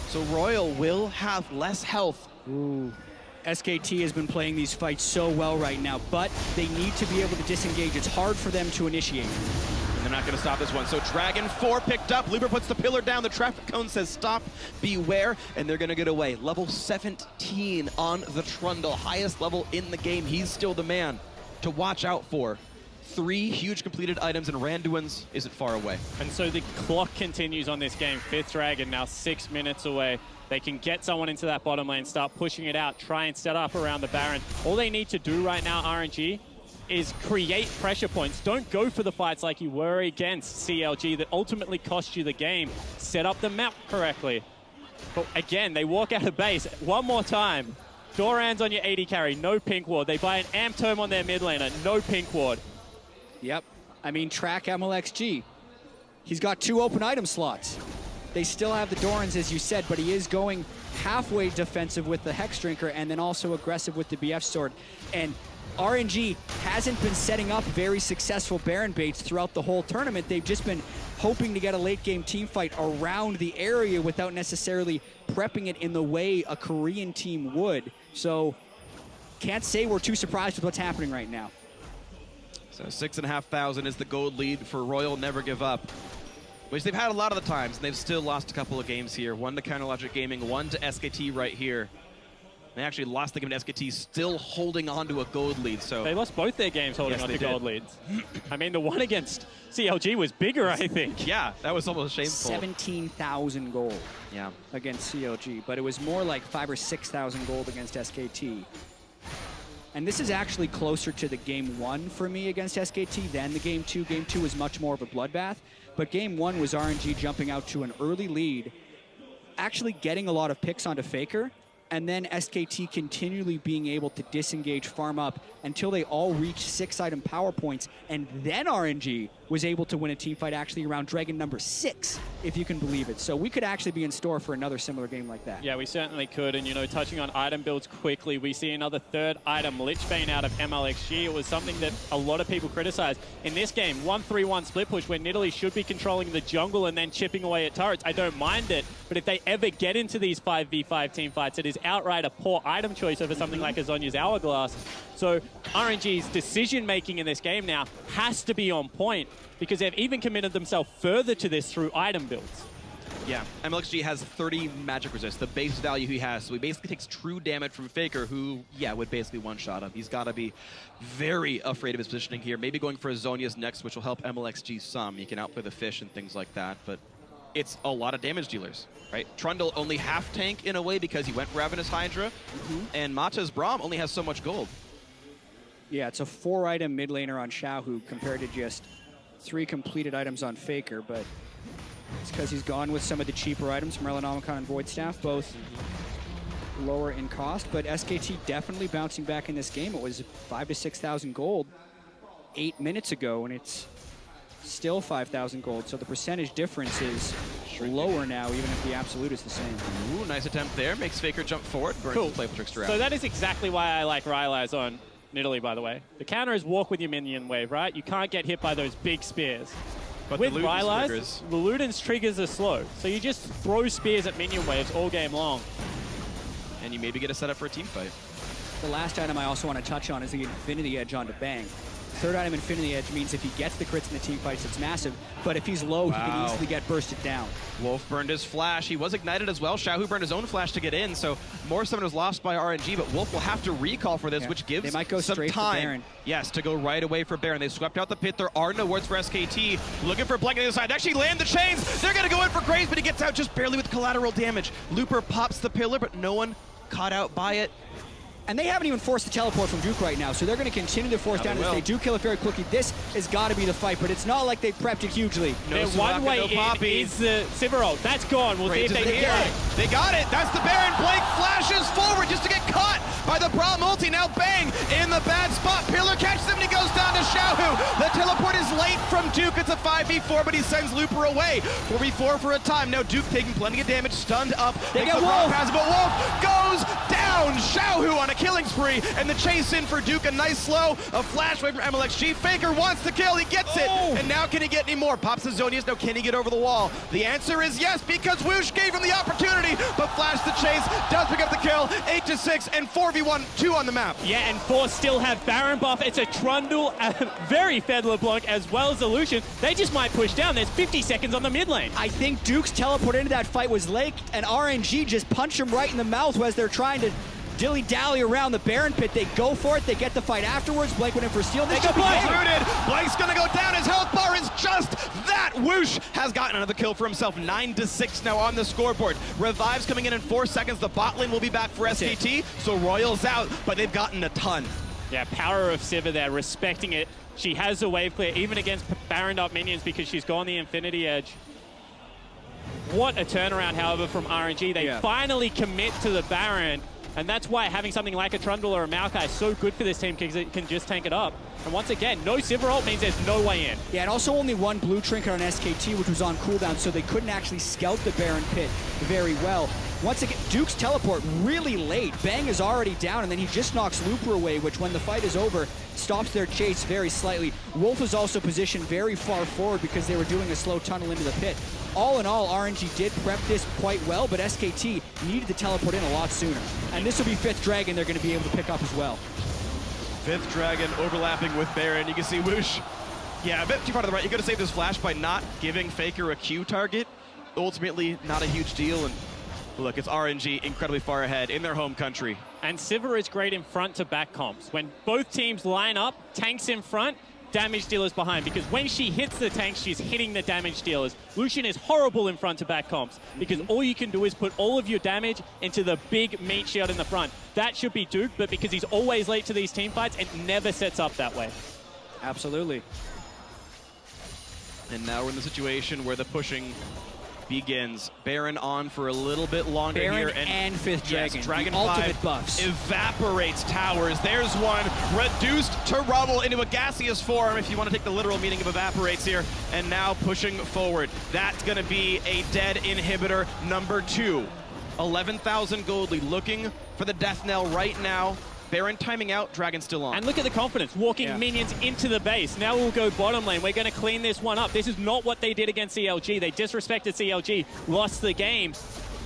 Speaker 1: So Royal will have less health.
Speaker 2: Ooh. SKT has been playing these fights so well right now, but they need to be able to disengage. It's hard for them to initiate.
Speaker 1: And they're not going to stop this one. So Dragon 4 picked up. Luber puts the pillar down. The traffic cone says stop, beware, and they're going to get away. Level 17 on the Trundle. Highest level in the game. He's still the man to watch out for. 3 huge completed items, and Randuin's isn't far away.
Speaker 3: And so the clock continues on this game. 5th Dragon now 6 minutes away. They can get someone into that bottom lane, start pushing it out, try and set up around the Baron. All they need to do right now, RNG, is create pressure points. Don't go for the fights like you were against CLG that ultimately cost you the game. Set up the map correctly. But again, they walk out of base one more time. Doran's on your AD carry, no pink ward. They buy an Amp Tome on their mid laner, no pink ward.
Speaker 2: Yep. I mean, track MLXG. He's got 2 open item slots. They still have the Dorans, as you said, but he is going halfway defensive with the Hex Drinker and then also aggressive with the BF Sword. And RNG hasn't been setting up very successful Baron baits throughout the whole tournament. They've just been hoping to get a late game team fight around the area without necessarily prepping it in the way a Korean team would. So can't say we're too surprised with what's happening right now.
Speaker 1: So 6,500 is the gold lead for Royal Never Give Up, which they've had a lot of the times, and they've still lost a couple of games here. One to Counterlogic Gaming, one to SKT right here. They actually lost the game to SKT, still holding on to a gold lead. So
Speaker 3: they lost both their games holding on to gold leads. I mean, the one against CLG was bigger, I think.
Speaker 1: Yeah, that was almost shameful.
Speaker 2: 17,000 gold
Speaker 1: yeah.
Speaker 2: against CLG, but it was more like 5,000 or 6,000 gold against SKT. And this is actually closer to the game 1 for me against SKT than the game 2. Game 2 was much more of a bloodbath, but game 1 was RNG jumping out to an early lead, actually getting a lot of picks onto Faker, and then SKT continually being able to disengage, farm up, until they all reached 6-item power points, and then RNG was able to win a team fight actually around Dragon number 6, if you can believe it. So we could actually be in store for another similar game like that.
Speaker 3: Yeah, we certainly could, and you know, touching on item builds quickly, we see another 3rd item, Lichbane out of MLXG. It was something that a lot of people criticized. In this game, 1-3-1 split push where Nidalee should be controlling the jungle and then chipping away at turrets. I don't mind it, but if they ever get into these 5v5 team fights, it is outright a poor item choice over something like a Zhonya's Hourglass. So RNG's decision-making in this game now has to be on point, because they've even committed themselves further to this through item builds.
Speaker 1: Yeah, MLXG has 30 magic resist, the base value he has, so he basically takes true damage from Faker, who, yeah, would basically one-shot him. He's got to be very afraid of his positioning here, maybe going for Zhonya's next, which will help MLXG some. He can outplay the fish and things like that, but it's a lot of damage dealers, right? Trundle only half tank in a way because he went Ravenous Hydra, and Mata's Braum only has so much gold.
Speaker 2: Yeah, it's a 4-item mid laner on Xiaohu compared to just 3 completed items on Faker, but it's because he's gone with some of the cheaper items from Relanomicon and Void Staff, both lower in cost, but SKT definitely bouncing back in this game. It was 5,000 to 6,000 gold 8 minutes ago, and it's still 5,000 gold, so the percentage difference is lower now, even if the absolute is the same.
Speaker 1: Ooh, nice attempt there. Makes Faker jump forward. Burns
Speaker 3: Cool.
Speaker 1: the Playful Trickster out.
Speaker 3: So that is exactly why I like Rylai's on Nidalee, by the way. The counter is walk with your minion wave, right? You can't get hit by those big spears.
Speaker 1: But
Speaker 3: with
Speaker 1: the Luden's
Speaker 3: Rylai's,
Speaker 1: triggers.
Speaker 3: the Luden's triggers are slow, so you just throw spears at minion waves all game long.
Speaker 1: And you maybe get a setup for a team fight.
Speaker 2: The last item I also want to touch on is the Infinity Edge onto Bang. third item Infinity Edge means if he gets the crits in the team fights, it's massive. But if he's low, he can easily get bursted down.
Speaker 1: Wolf burned his flash. He was ignited as well. Xiaohu burned his own flash to get in, so more summon was lost by RNG, but Wolf will have to recall for this, which gives
Speaker 2: they might go
Speaker 1: some
Speaker 2: straight
Speaker 1: time.
Speaker 2: for Baron.
Speaker 1: Yes, to go right away for Baron. They swept out the pit. There are no wards for SKT. Looking for Blank on the other side. They actually land the chains. They're going to go in for Graves, but he gets out just barely with collateral damage. Looper pops the pillar, but no one caught out by it.
Speaker 2: And they haven't even forced the teleport from Duke right now, so they're going to continue to force down as they do kill it very quickly. This has got to be the fight, but it's not like they prepped it hugely.
Speaker 3: No, one way in is the Sivir ult. That's gone. We'll see if they can get it.
Speaker 1: They got it. That's the Baron. Blake flashes forward just to get caught by the Braum ulti. Now Bang in the bad spot. Pillar catches him and he goes down to Xiaohu. The teleport is late from Duke. It's a 5v4, but he sends Looper away. 4v4 for a time. Now Duke taking plenty of damage, stunned up.
Speaker 2: They get Wolf.
Speaker 1: But Wolf goes down. Xiaohu on a killing spree, and the chase in for Duke. A nice slow. A flash away from MLXG. Faker wants the kill. He gets it. And now can he get any more? Pops the Zonius. Now can he get over the wall? The answer is yes, because Woosh gave him the opportunity, but Flash the chase does pick up the kill. 8-6 and 4v1, 2 on the map.
Speaker 3: Yeah, and Force still have Baron buff. It's a Trundle, very fed LeBlanc, as well as Illusion. They just might push down. There's 50 seconds on the mid lane.
Speaker 2: I think Duke's teleport into that fight was late, and RNG just punched him right in the mouth as they're trying to dilly-dally around the Baron pit. They go for it. They get the fight afterwards. Blake went in for steal. They
Speaker 1: got Blake rooted. Blake's gonna go down. His health bar is just that. Whoosh has gotten another kill for himself. 9-6 now on the scoreboard. Revives coming in 4 seconds. The bot lane will be back for SKT. So Royal's out, but they've gotten a ton.
Speaker 3: Yeah, power of Sivir there, respecting it. She has a wave clear, even against Baroned up minions, because she's gone the Infinity Edge. What a turnaround, however, from RNG. They finally commit to the Baron. And that's why having something like a Trundle or a Maokai is so good for this team, because it can just tank it up. And once again, no Sivir ult means there's no way in.
Speaker 2: Yeah, and also only one blue trinket on SKT, which was on cooldown, so they couldn't actually scout the Baron pit very well. Once again, Duke's teleport really late. Bang is already down, and then he just knocks Looper away, which when the fight is over, stops their chase very slightly. Wolf is also positioned very far forward because they were doing a slow tunnel into the pit. All in all, RNG did prep this quite well, but SKT needed to teleport in a lot sooner. And this will be 5th Dragon they're going to be able to pick up as well.
Speaker 1: 5th Dragon overlapping with Baron. You can see Whoosh. Yeah, a bit too far to the right. You could have saved his flash by not giving Faker a Q target. Ultimately, not a huge deal. And look, it's RNG incredibly far ahead in their home country.
Speaker 3: And Sivir is great in front to back comps. When both teams line up, tanks in front, damage dealers behind, because when she hits the tanks, she's hitting the damage dealers. Lucian is horrible in front to back comps, because all you can do is put all of your damage into the big meat shield in the front. That should be Duke, but because he's always late to these team fights, it never sets up that way.
Speaker 2: Absolutely.
Speaker 1: And now we're in the situation where the pushing begins. Baron on for a little bit longer
Speaker 2: Baron
Speaker 1: here.
Speaker 2: And 5th Dragon.
Speaker 1: Yes, Dragon
Speaker 2: ultimate
Speaker 1: 5
Speaker 2: buffs.
Speaker 1: Evaporates towers. There's one reduced to rubble into a gaseous form, if you want to take the literal meaning of evaporates here. And now pushing forward. That's going to be a dead inhibitor number 2. 11,000 Goldly looking for the death knell right now. Baron timing out, Dragon still on.
Speaker 3: And look at the confidence, walking minions into the base. Now we'll go bottom lane. We're going to clean this one up. This is not what they did against CLG. They disrespected CLG, lost the game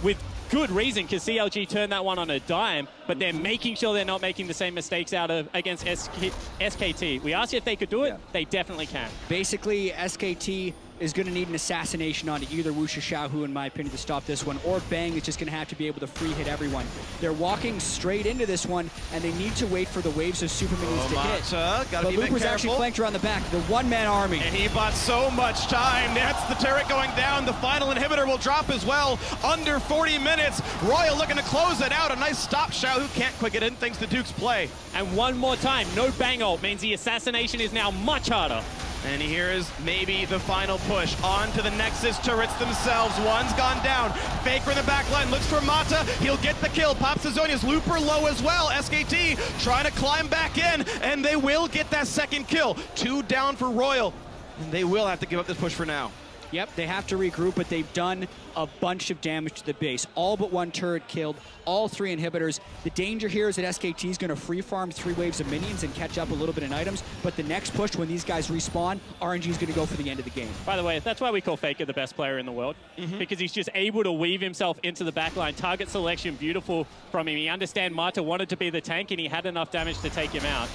Speaker 3: with good reason, because CLG turned that one on a dime, but they're making sure they're not making the same mistakes against SKT. We asked if they could do it. They definitely can.
Speaker 2: Basically, SKT is going to need an assassination onto either Woosh or Xiaohu, in my opinion, to stop this one, or Bang is just going to have to be able to free hit everyone. They're walking straight into this one, and they need to wait for the waves of super minions to hit.
Speaker 1: But
Speaker 2: Looper's actually flanked around the back, the one-man army.
Speaker 1: And he bought so much time. That's the turret going down. The final inhibitor will drop as well. Under 40 minutes. Royal looking to close it out. A nice stop. Xiaohu can't quick it in thanks to Duke's play.
Speaker 3: And one more time, no Bang ult means the assassination is now much harder.
Speaker 1: And here's maybe the final push on to the Nexus turrets themselves. One's gone down. Faker in the back line looks for Mata. He'll get the kill. Pops the Zonius. Looper low as well. SKT trying to climb back in, and they will get that second kill. 2 down for Royal, and they will have to give up this push for now.
Speaker 2: Yep, they have to regroup, but they've done a bunch of damage to the base. All but one turret killed, all 3 inhibitors. The danger here is that SKT is going to free farm 3 waves of minions and catch up a little bit in items, but the next push, when these guys respawn, RNG is going to go for the end of the game.
Speaker 3: By the way, that's why we call Faker the best player in the world, because he's just able to weave himself into the backline. Target selection, beautiful from him. He understands Mata wanted to be the tank, and he had enough damage to take him out.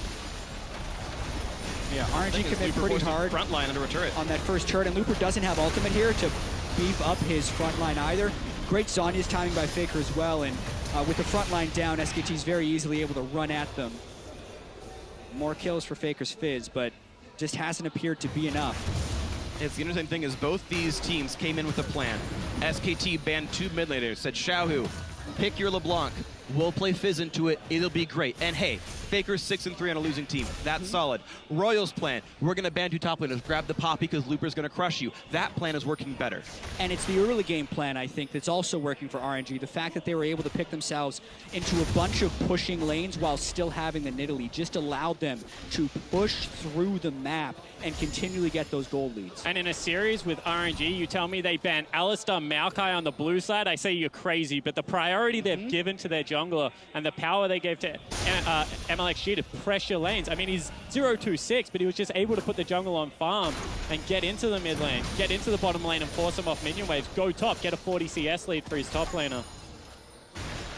Speaker 2: Yeah, RNG
Speaker 1: Thing is,
Speaker 2: commit
Speaker 1: Looper
Speaker 2: pretty
Speaker 1: forced
Speaker 2: hard
Speaker 1: front line under a turret.
Speaker 2: on that first turret, and Looper doesn't have ultimate here to beef up his front line either. Great Zhonya's timing by Faker as well, and with the front line down, SKT's very easily able to run at them. More kills for Faker's Fizz, but just hasn't appeared to be enough.
Speaker 1: It's the interesting thing is both these teams came in with a plan. SKT banned 2 mid laners, said Xiaohu, pick your LeBlanc. We'll play Fizz into it. It'll be great. And hey, Faker's 6-3 on a losing team. That's solid. Royal's plan, we're going to ban 2 top laners. Grab the Poppy because Looper's going to crush you. That plan is working better.
Speaker 2: And it's the early game plan, I think, that's also working for RNG. The fact that they were able to pick themselves into a bunch of pushing lanes while still having the Nidalee just allowed them to push through the map and continually get those gold leads.
Speaker 3: And in a series with RNG, you tell me they ban Alistar Maokai on the blue side, I say you're crazy, but the priority they've given to their jungler and the power they gave to MLXG to pressure lanes. I mean, he's 0-2-6, but he was just able to put the jungle on farm and get into the mid lane, get into the bottom lane and force him off minion waves, go top, get a 40 CS lead for his top laner.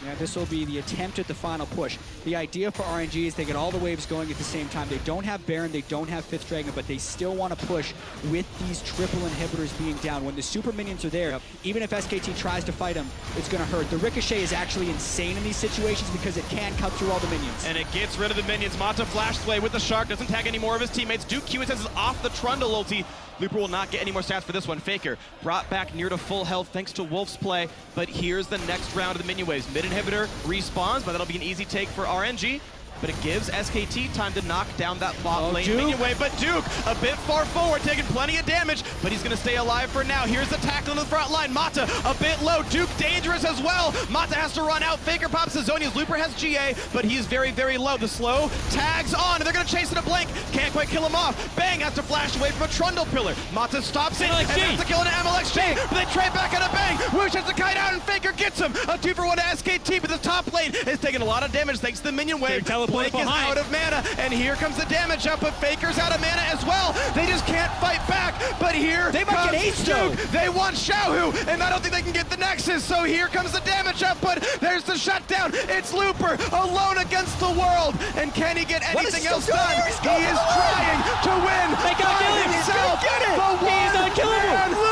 Speaker 2: Yeah, this will be the attempt at the final push. The idea for RNG is they get all the waves going at the same time. They don't have Baron, they don't have 5th Dragon, but they still want to push with these triple inhibitors being down. When the super minions are there, even if SKT tries to fight them, it's going to hurt. The Ricochet is actually insane in these situations because it can cut through all the minions.
Speaker 1: And it gets rid of the minions. Mata flashes away with the Shark, doesn't tag any more of his teammates. Duke Q says is off the Trundle ulti. Looper will not get any more stats for this one. Faker brought back near to full health thanks to Wolf's play, but here's the next round of the minion waves. Mid inhibitor respawns, but that'll be an easy take for RNG. But it gives SKT time to knock down that bot lane minion wave. But Duke, a bit far forward, taking plenty of damage, but he's going to stay alive for now. Here's the tackle in the front line. Mata, a bit low. Duke dangerous as well. Mata has to run out. Faker pops the Zonia's. Looper has GA, but he's very, very low. The slow tags on, and they're going to chase it a blank. Can't quite kill him off. Bang has to flash away from a Trundle pillar. Mata stops it, and that's a kill into MLXG. But they trade back on a bang. Whoosh has to kite out, and Faker gets him. A 2-for-1 to SKT, but the top lane is taking a lot of damage thanks to the minion wave. Blake is out of mana, and here comes the damage up, but Faker's out of mana as well. They just can't fight back, but here
Speaker 2: they might get aced,
Speaker 1: Duke. They want Xiaohu, and I don't think they can get the Nexus, so here comes the damage up, but there's the shutdown. It's Looper alone against the world, and can he get anything else done? He is trying to win
Speaker 3: They can't kill him.
Speaker 1: himself.
Speaker 3: He's unkillable.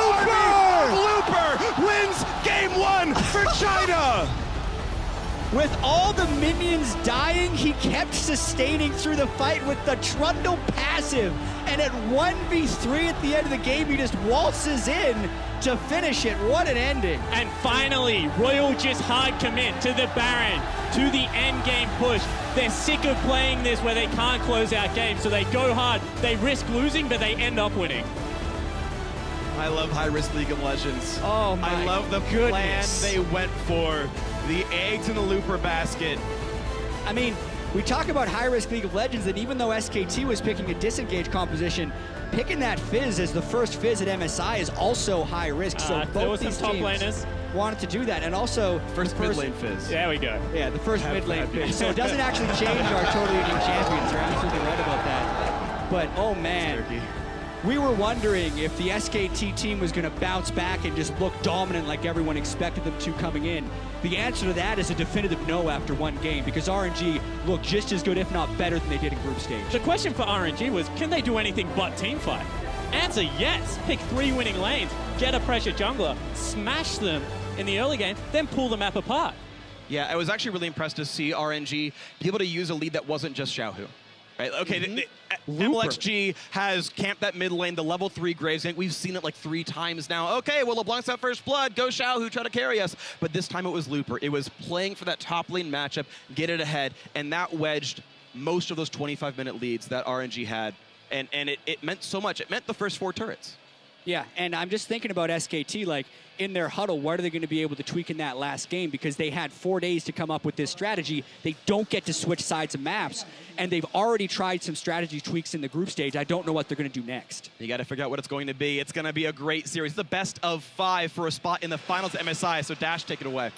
Speaker 1: Looper wins game 1 for China.
Speaker 2: With all the minions dying, he kept sustaining through the fight with the Trundle passive. And at 1v3 at the end of the game, he just waltzes in to finish it. What an ending.
Speaker 3: And finally, Royal just hard commit to the Baron, to the end game push. They're sick of playing this where they can't close out games, so they go hard. They risk losing, but they end up winning.
Speaker 1: I love high-risk League of Legends.
Speaker 2: Oh my
Speaker 1: I love the
Speaker 2: goodness.
Speaker 1: plan they went for. The eggs in the Looper basket.
Speaker 2: I mean, we talk about high-risk League of Legends, and even though SKT was picking a disengaged composition, picking that Fizz as the first Fizz at MSI is also high risk. So both these
Speaker 3: top
Speaker 2: teams
Speaker 3: laners
Speaker 2: wanted to do that, and also
Speaker 1: First mid lane Fizz.
Speaker 3: There we go.
Speaker 2: Yeah, the first mid lane Fizz. So it doesn't actually change our totally unique champions. You're absolutely right about that. But oh man. We were wondering if the SKT team was going to bounce back and just look dominant like everyone expected them to coming in. The answer to that is a definitive no after one game, because RNG looked just as good, if not better, than they did in group stage.
Speaker 3: The question for RNG was, can they do anything but teamfight? Answer, yes. Pick 3 winning lanes, get a pressure jungler, smash them in the early game, then pull the map apart.
Speaker 1: Yeah, I was actually really impressed to see RNG be able to use a lead that wasn't just Xiaohu. Right? Okay, MLXG has camped that mid lane, the level 3 Graves. We've seen it like 3 times now. Okay, well, LeBlanc's at first blood. Go Xiaohu, try to carry us. But this time it was Looper. It was playing for that top lane matchup, get it ahead, and that wedged most of those 25-minute leads that RNG had. And it meant so much. It meant the first 4 turrets.
Speaker 2: Yeah, and I'm just thinking about SKT, like, in their huddle, what are they going to be able to tweak in that last game? Because they had 4 days to come up with this strategy. They don't get to switch sides of maps, and they've already tried some strategy tweaks in the group stage. I don't know what they're going to do next.
Speaker 1: You got to figure out what it's going to be. It's going to be a great series. The best of 5 for a spot in the finals at MSI, so Dash, take it away.